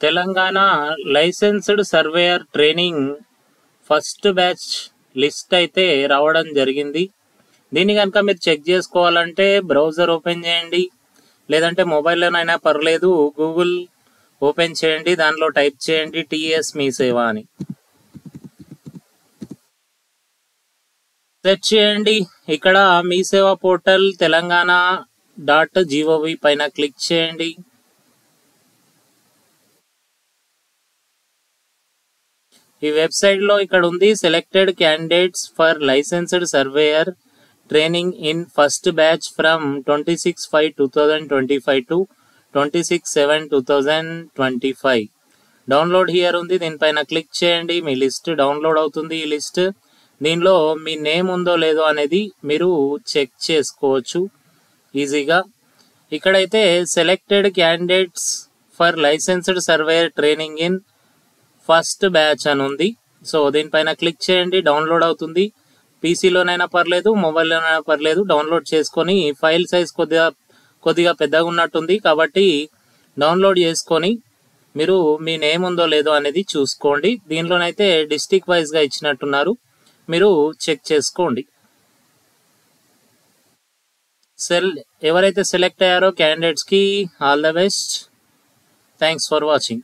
Telangana licensed surveyor training first batch list అయితే రావడం జరిగింది. దీన్ని కనుక మీరు చెక్ చేసుకోవాలంటే బ్రౌజర్ ఓపెన్ చేయండి, లేదంటే మొబైల్లోనైనా పర్లేదు, గూగుల్ ఓపెన్ చేయండి, దానిలో టైప్ చేయండి టీఎస్ మీ సేవ అని సెర్చ్ చేయండి. ఇక్కడ మీ సేవ పోర్టల్ తెలంగాణ.gov పైన క్లిక్ చేయండి. ఈ వెబ్సైట్లో ఇక్కడ ఉంది selected candidates for licensed surveyor training in first batch from 26/5/2025 to 26/7/2025. Download here ఉంది, దీనిపైన క్లిక్ చేయండి. మీ లిస్ట్ డౌన్లోడ్ అవుతుంది. ఈ లిస్ట్ దీనిలో మీ నేమ్ ఉందో లేదో అనేది మీరు చెక్ చేసుకోవచ్చు ఈజీగా. ఇక్కడైతే selected candidates for licensed surveyor training in first batch అని ఉంది. సో దీనిపైన క్లిక్ చేయండి, డౌన్లోడ్ అవుతుంది. పీసీలోనైనా పర్లేదు, మొబైల్లోనైనా పర్లేదు, డౌన్లోడ్ చేసుకొని ఫైల్ సైజ్ కొద్దిగా పెద్దగా ఉన్నట్టుంది కాబట్టి డౌన్లోడ్ చేసుకొని మీరు మీ నేమ్ ఉందో లేదో అనేది చూసుకోండి. దీనిలోనైతే డిస్ట్రిక్ట్ వైజ్గా ఇచ్చినట్టున్నారు, మీరు చెక్ చేసుకోండి. ఎవరైతే సెలెక్ట్ అయ్యారో క్యాండిడేట్స్కి all the best. Thanks for watching.